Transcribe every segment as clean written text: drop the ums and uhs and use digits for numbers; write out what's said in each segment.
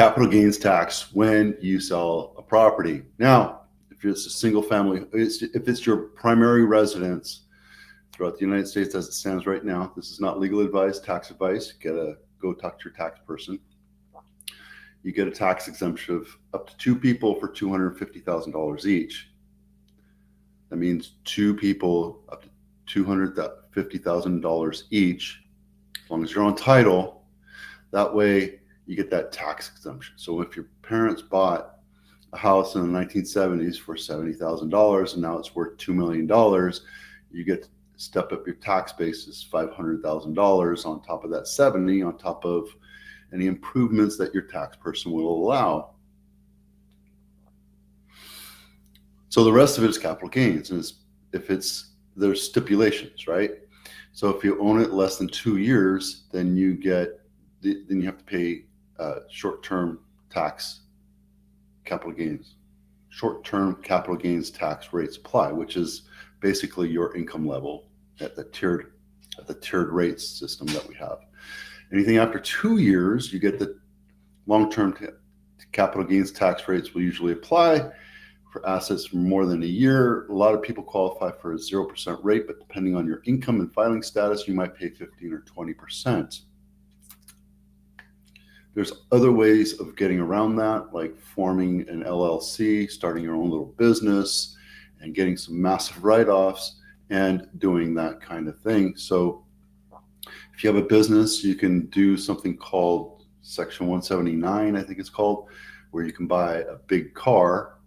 capital gains tax when you sell a property. Now, if it's a single family, if it's your primary residence throughout the United States as it stands right now, this is not legal advice, tax advice. Go talk to your tax person. You get a tax exemption of up to 2 people for $250,000 each. That means 2 people up to $250,000 each, as long as you're on title. That way you get that tax exemption. So if your parents bought a house in the 1970s for $70,000 and now it's worth $2 million, you get to step up your tax basis $500,000 on top of that 70, on top of any improvements that your tax person will allow. So the rest of it is capital gains, and there's stipulations, right? So if you own it less than 2 years, then you have to pay short-term tax capital gains. Short-term capital gains tax rates apply, which is basically your income level at the tiered rates system that we have. Anything after 2 years, you get the long-term capital gains tax rates will usually apply for assets for more than a year. A lot of people qualify for a 0% rate, but depending on your income and filing status, you might pay 15 or 20%. There's other ways of getting around that, like forming an LLC, starting your own little business, and getting some massive write-offs and doing that kind of thing. So if you have a business, you can do something called Section 179, I think it's called, where you can buy a big car,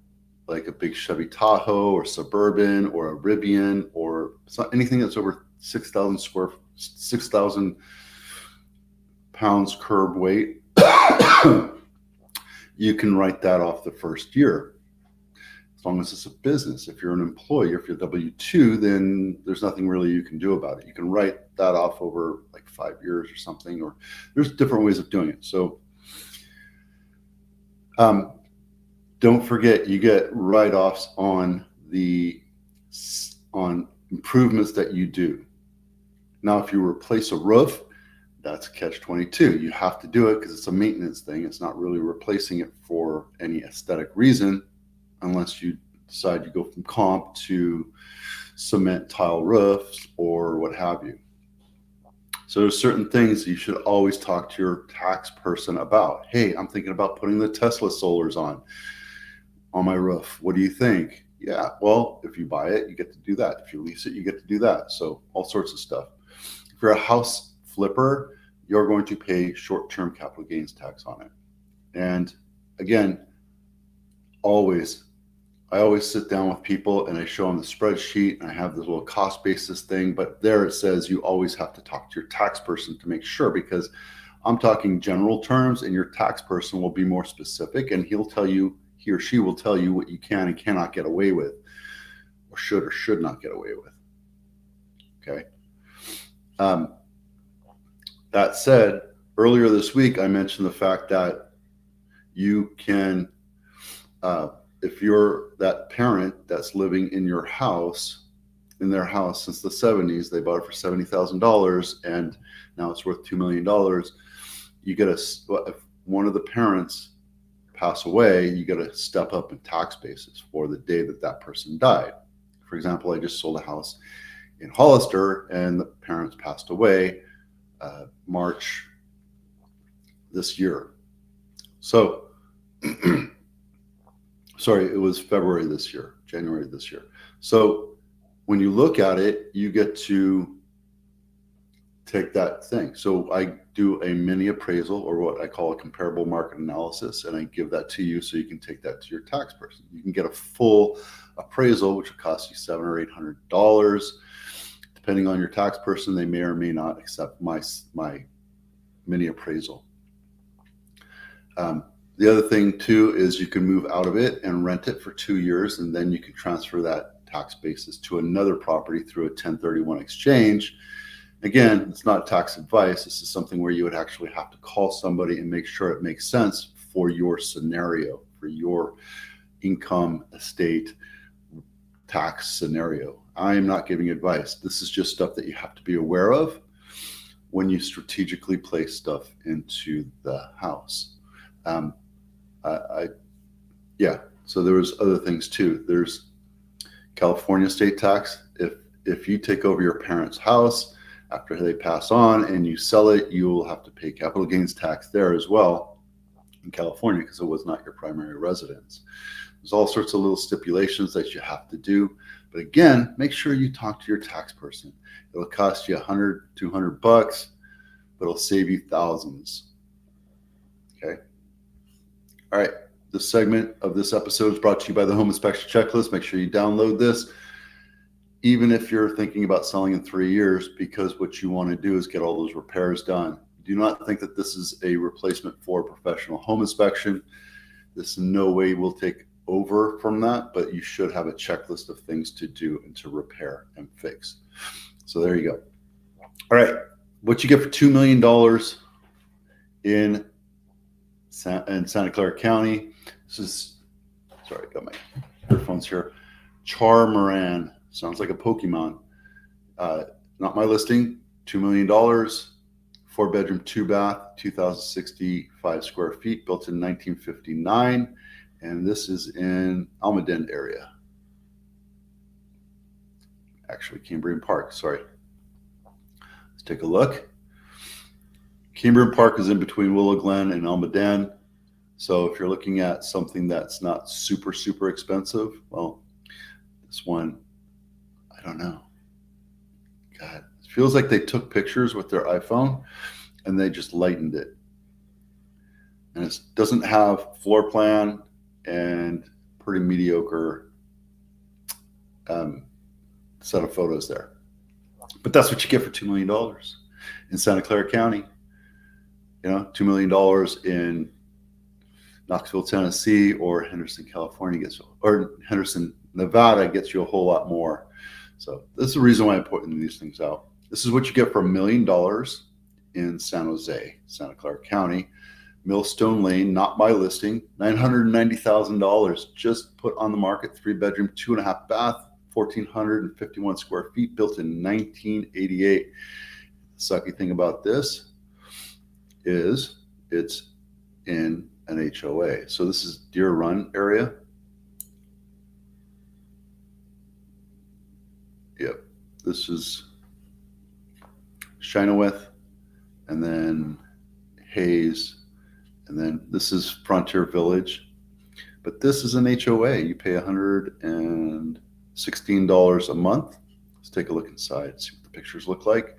like a big Chevy Tahoe or Suburban or a Rivian or anything that's over 6,000 pounds curb weight. You can write that off the first year, as long as it's a business. If you're an employee, if you're W-2, then there's nothing really you can do about it. You can write that off over like 5 years or something, or there's different ways of doing it. So don't forget, you get write-offs on improvements that you do. Now, if you replace a roof, that's catch-22. You have to do it because it's a maintenance thing. It's not really replacing it for any aesthetic reason, unless you decide you go from comp to cement tile roofs or what have you. So there's certain things you should always talk to your tax person about. Hey, I'm thinking about putting the Tesla solars on my roof. What do you think? Yeah, well, if you buy it, you get to do that. If you lease it, you get to do that. So all sorts of stuff. If you're a house flipper, you're going to pay short-term capital gains tax on it. And again, I always sit down with people and I show them the spreadsheet, and I have this little cost basis thing, but there it says you always have to talk to your tax person to make sure, because I'm talking general terms and your tax person will be more specific, and he or she will tell you what you can and cannot get away with, or should not get away with. Okay. That said, earlier this week, I mentioned the fact that you can, if you're that parent that's living in their house since the 70s, they bought it for $70,000 and now it's worth $2 million. You get if one of the parents pass away, you get to step up in tax basis for the day that person died. For example, I just sold a house in Hollister and the parents passed away March this year. So, sorry, it was January this year. So when you look at it, you get to take that thing. So I do a mini appraisal, or what I call a comparable market analysis, and I give that to you so you can take that to your tax person. You can get a full appraisal, which will cost you $700 or $800. Depending on your tax person, they may or may not accept my mini appraisal. The other thing too is you can move out of it and rent it for 2 years, and then you can transfer that tax basis to another property through a 1031 exchange. Again, it's not tax advice. This is something where you would actually have to call somebody and make sure it makes sense for your scenario, for your income, estate, tax scenario. I am not giving advice. This is just stuff that you have to be aware of when you strategically place stuff into the house. I yeah. So there was other things too. There's California state tax. If you take over your parents' house after they pass on and you sell it, you will have to pay capital gains tax there as well in California because it was not your primary residence. There's all sorts of little stipulations that you have to do. But again, make sure you talk to your tax person. It'll cost you $100, $200, but it'll save you thousands. Okay. All right. This segment of this episode is brought to you by the Home Inspection Checklist. Make sure you download this, even if you're thinking about selling in 3 years, because what you want to do is get all those repairs done. Do not think that this is a replacement for professional home inspection. This in no way will take over from that, but you should have a checklist of things to do and to repair and fix. So there you go. All right. What you get for $2 million in Santa Clara County. This is, sorry, I got my earphones here. Charmaran. Sounds like a Pokemon. Not my listing. $2 million, 4-bedroom, 2-bath, 2,065 square feet, built in 1959. And this is in Almaden area. Actually, Cambrian Park, sorry. Let's take a look. Cambrian Park is in between Willow Glen and Almaden. So if you're looking at something that's not super, super expensive, well, this one, I don't know. God, it feels like they took pictures with their iPhone and they just lightened it. And it doesn't have floor plan and pretty mediocre set of photos there. But that's what you get for $2 million in Santa Clara County. You know, $2 million in Knoxville, Tennessee, or Henderson, California or Henderson, Nevada gets you a whole lot more. So this is the reason why I'm putting these things out. This is what you get for $1 million in San Jose, Santa Clara County. Millstone Lane, not my listing, $990,000, just put on the market, 3-bedroom, 2.5-bath, 1,451 square feet, built in 1988. The sucky thing about this is it's in an HOA. So this is Deer Run area. Yep, this is Chenoweth, and then Hayes, and then this is Frontier Village. But this is an HOA. You pay $116 a month. Let's take a look inside, see what the pictures look like.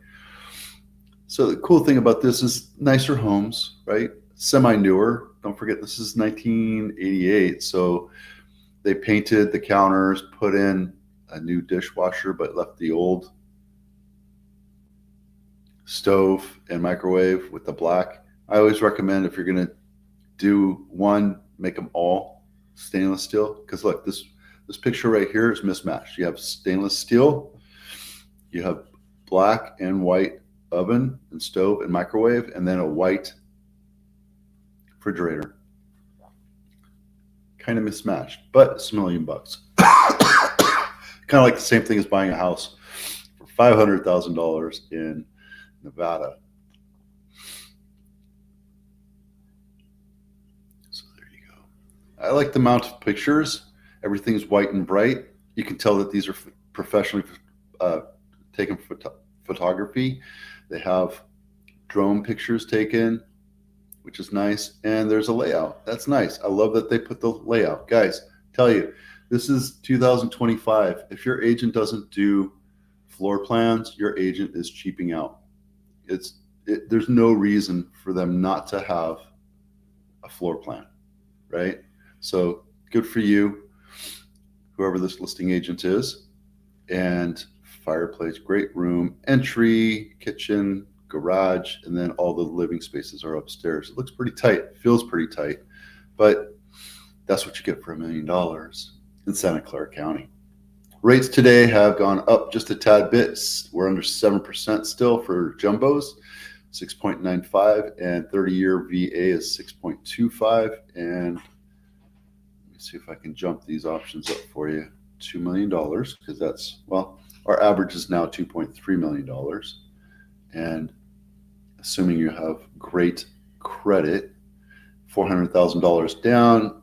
So the cool thing about this is nicer homes, right? Semi-newer. Don't forget, this is 1988. So they painted the counters, put in a new dishwasher, but left the old stove and microwave with the black. I always recommend, if you're going to do one, make them all stainless steel. Because look, this picture right here is mismatched. You have stainless steel, you have black and white oven and stove and microwave, and then a white refrigerator. Kind of mismatched, but it's $1 million. Kind of like the same thing as buying a house for $500,000 in Nevada. So there you go. I like the amount of pictures. Everything's white and bright. You can tell that these are professionally taken photography. They have drone pictures taken, which is nice. And there's a layout. That's nice. I love that they put the layout. Guys, tell you, this is 2025. If your agent doesn't do floor plans, your agent is cheaping out. There's no reason for them not to have a floor plan, right? So good for you, whoever this listing agent is. And fireplace, great room, entry, kitchen, garage, and then all the living spaces are upstairs. It looks pretty tight, feels pretty tight, but that's what you get for $1 million in Santa Clara County. Rates today have gone up just a tad bit. We're under 7% still for jumbos, 6.95, and 30-year VA is 6.25. And let me see if I can jump these options up for you. $2 million, because that's, well, our average is now $2.3 million. And assuming you have great credit, $400,000 down,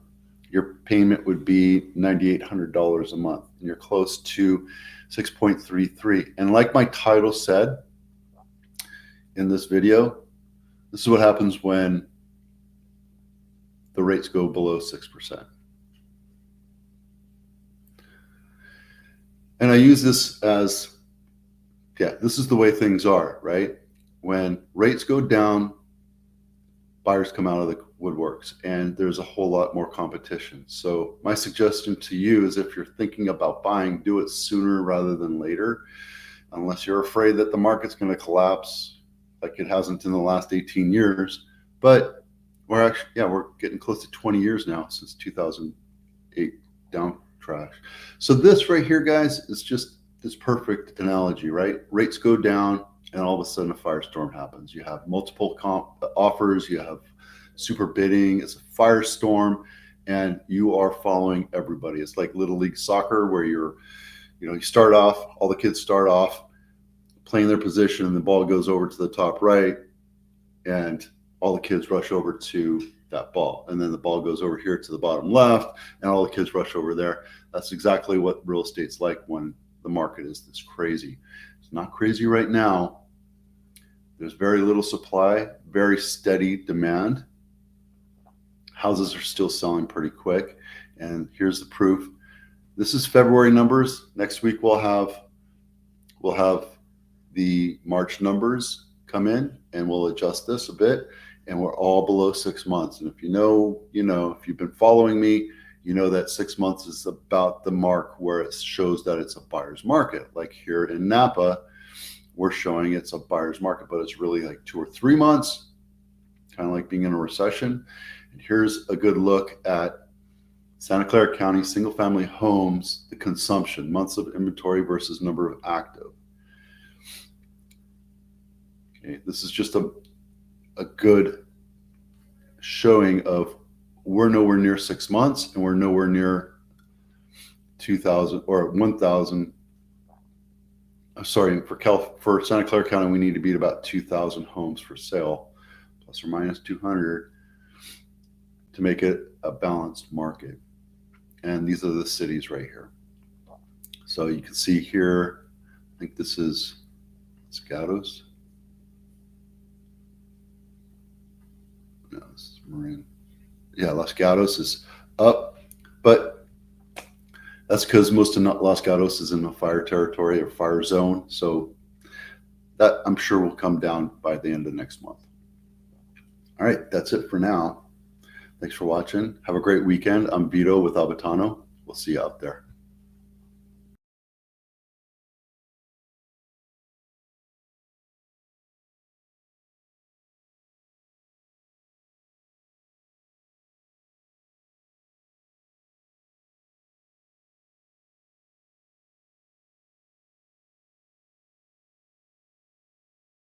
your payment would be $9,800 a month, and you're close to 6.33. And like my title said in this video, this is what happens when the rates go below 6%. And I use this as, this is the way things are, right? When rates go down, buyers come out of the woodworks, and there's a whole lot more competition. So my suggestion to you is, if you're thinking about buying, do it sooner rather than later, unless you're afraid that the market's going to collapse like it hasn't in the last 18 years. But we're actually, we're getting close to 20 years now since 2008 down crash. So this right here, guys, is just this perfect analogy, right? Rates go down, and all of a sudden a firestorm happens. You have multiple offers, you have super bidding, it's a firestorm, and you are following everybody. It's like Little League soccer, where you start off, all the kids start off playing their position, and the ball goes over to the top right, and all the kids rush over to that ball. And then the ball goes over here to the bottom left, and all the kids rush over there. That's exactly what real estate's like when the market is this crazy. It's not crazy right now. There's very little supply, very steady demand. Houses are still selling pretty quick. And here's the proof. This is February numbers. Next week we'll have the March numbers come in, and we'll adjust this a bit. And we're all below 6 months. And if you know, if you've been following me, you know that 6 months is about the mark where it shows that it's a buyer's market. Like here in Napa, we're showing it's a buyer's market, but it's really like 2 or 3 months, kind of like being in a recession. And here's a good look at Santa Clara County single family homes, the consumption, months of inventory versus number of active. Okay, this is just a good showing of, we're nowhere near 6 months, and we're nowhere near 2,000 or 1,000. Sorry, for Santa Clara County, we need to be at about 2,000 homes for sale, plus or minus 200, to make it a balanced market. And these are the cities right here. So you can see here, I think this is Los Gatos. No, this is Marin. Yeah, Los Gatos is up, but that's because most of Los Gatos is in the fire territory or fire zone. So that, I'm sure, will come down by the end of next month. All right, that's it for now. Thanks for watching. Have a great weekend. I'm Vito with Abitano. We'll see you out there.